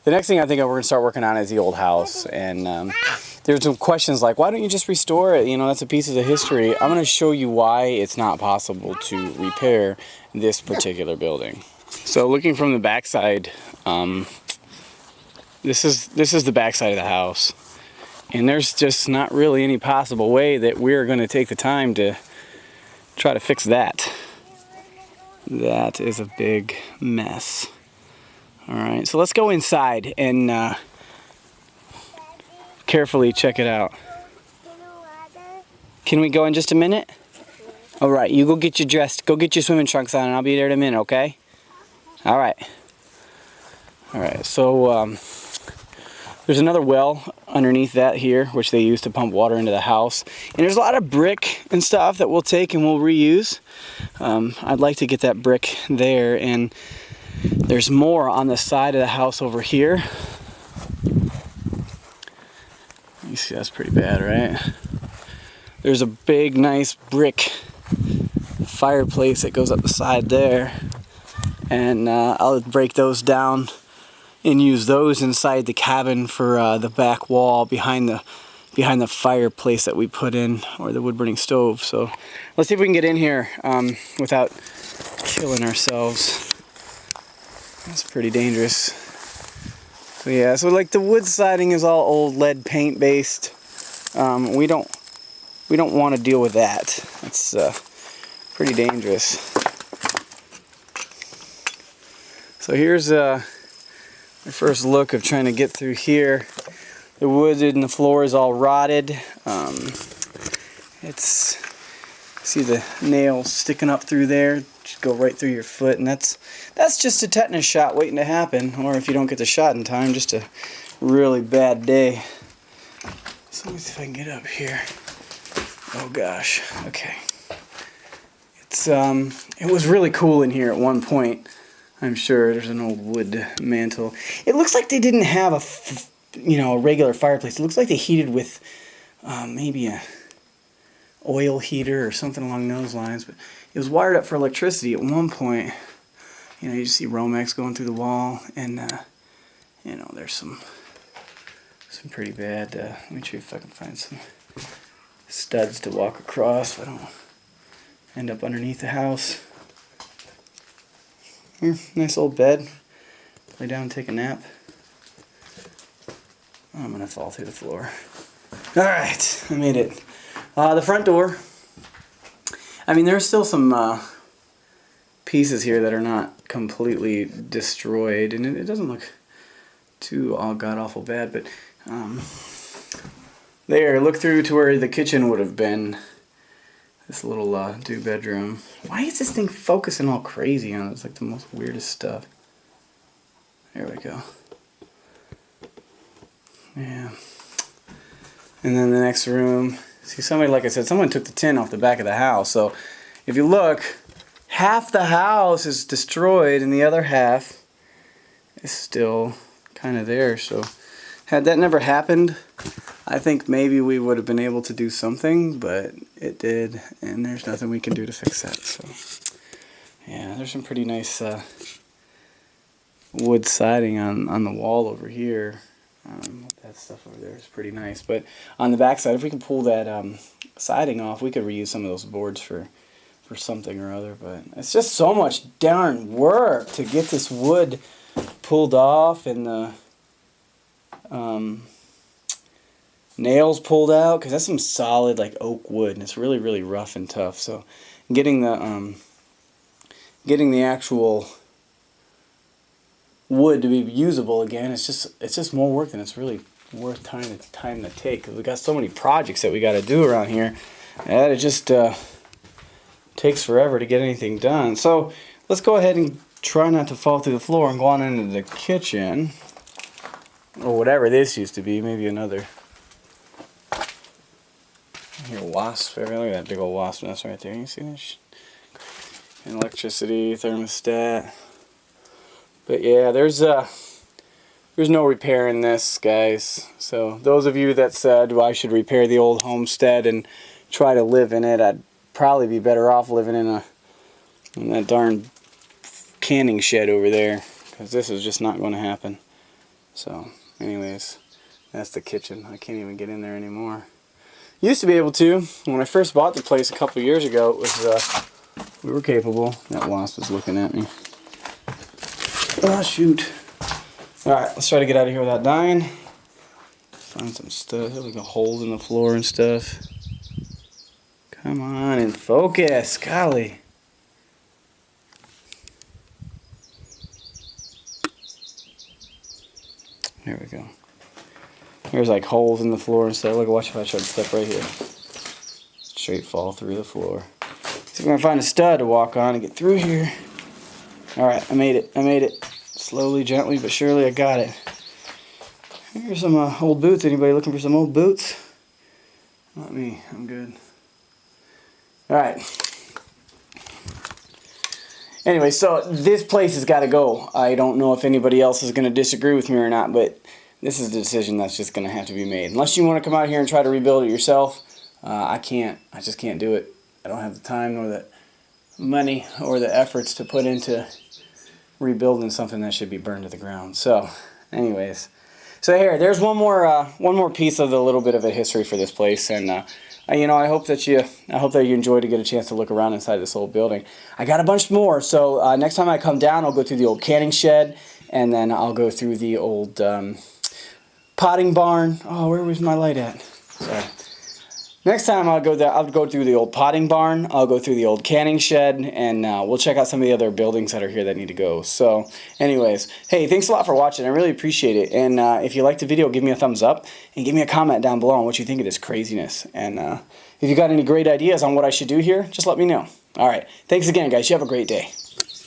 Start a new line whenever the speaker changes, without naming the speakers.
the next thing I think we're going to start working on is the old house. And there's some questions like, why don't you just restore it? You know, that's a piece of the history. I'm going to show you why it's not possible to repair this particular building. So looking from the backside, this is the backside of the house. And there's just not really any possible way that we're going to take the time to try to fix that. That is a big mess. Alright, so let's go inside and carefully check it out. Can we go in just a minute? Alright, you go get your dressed, go get your swimming trunks on, and I'll be there in a minute, okay? Alright. Alright, so there's another well underneath that here, which they use to pump water into the house. And there's a lot of brick and stuff that we'll take and we'll reuse. I'd like to get that brick there, and there's more on the side of the house over here. You see, that's pretty bad, right? There's a big, nice brick fireplace that goes up the side there. And I'll break those down and use those inside the cabin for the back wall behind the fireplace that we put in, or the wood burning stove. So let's see if we can get in here without killing ourselves. That's pretty dangerous. So yeah, so like the wood siding is all old lead paint based. We don't want to deal with that. It's pretty dangerous. So here's my first look of trying to get through here. The wood in the floor is all rotted. See the nails sticking up through there, just go right through your foot, and that's just a tetanus shot waiting to happen, or if you don't get the shot in time, just a really bad day. So let me see if I can get up here. Oh gosh, okay. It was really cool in here at one point. I'm sure there's an old wood mantle. It looks like they didn't have a regular fireplace. It looks like they heated with maybe a oil heater or something along those lines. But it was wired up for electricity at one point. You know, you just see Romex going through the wall, and there's some pretty bad. Let me see if I can find some studs to walk across so I don't end up underneath the house. Nice old bed. Lay down and take a nap. Oh, I'm gonna fall through the floor. Alright, I made it. The front door. I mean, there's still some pieces here that are not completely destroyed, and it doesn't look too all god-awful bad, but there, look through to where the kitchen would have been. This little two-bedroom. Why is this thing focusing all crazy on it? It's like the most weirdest stuff. There we go. Yeah. And then the next room. See, somebody, like I said, someone took the tin off the back of the house. So if you look, half the house is destroyed and the other half is still kind of there. So had that never happened, I think maybe we would have been able to do something, but it did, and there's nothing we can do to fix that. So yeah, there's some pretty nice wood siding on the wall over here. That stuff over there is pretty nice, but on the back side, if we can pull that siding off, we could reuse some of those boards for something or other. But it's just so much darn work to get this wood pulled off and the nails pulled out, because that's some solid like oak wood, and it's really, really rough and tough. So getting the actual wood to be usable again, it's just more work than it's really worth time to take, because we got so many projects that we got to do around here that it just takes forever to get anything done. So let's go ahead and try not to fall through the floor and go on into the kitchen, or whatever this used to be. Maybe another. I hear wasps. Look at that big old wasp nest right there. You see that? And electricity, thermostat. But yeah, there's no repairing this, guys. So those of you that said, well, I should repair the old homestead and try to live in it, I'd probably be better off living in that darn canning shed over there, because this is just not going to happen. So, anyways, that's the kitchen. I can't even get in there anymore. Used to be able to. When I first bought the place a couple years ago, it was we were capable. That wasp was looking at me. Oh shoot! All right, let's try to get out of here without dying. Find some stuff. There's like a holes in the floor and stuff. Come on and focus, golly. There we go. There's like holes in the floor and stuff. Look, watch if I try to step right here. Straight fall through the floor. See if I can find a stud to walk on and get through here. Alright, I made it. I made it. Slowly, gently, but surely I got it. Here's some old boots. Anybody looking for some old boots? Not me. I'm good. Alright. Anyway, so this place has got to go. I don't know if anybody else is going to disagree with me or not, but this is a decision that's just going to have to be made. Unless you want to come out here and try to rebuild it yourself, I can't. I just can't do it. I don't have the time nor the money or the efforts to put into rebuilding something that should be burned to the ground. So, anyways, so here, there's one more piece of the little bit of a history for this place, and you know, I hope that you enjoy to get a chance to look around inside this old building. I got a bunch more, so next time I come down, I'll go through the old canning shed, and then I'll go through the old potting barn. Oh, where was my light at? Sorry. Next time I'll go there. I'll go through the old potting barn. I'll go through the old canning shed, and we'll check out some of the other buildings that are here that need to go. So, anyways, hey, thanks a lot for watching. I really appreciate it. And if you liked the video, give me a thumbs up and give me a comment down below on what you think of this craziness. And if you got any great ideas on what I should do here, just let me know. All right, thanks again, guys. You have a great day.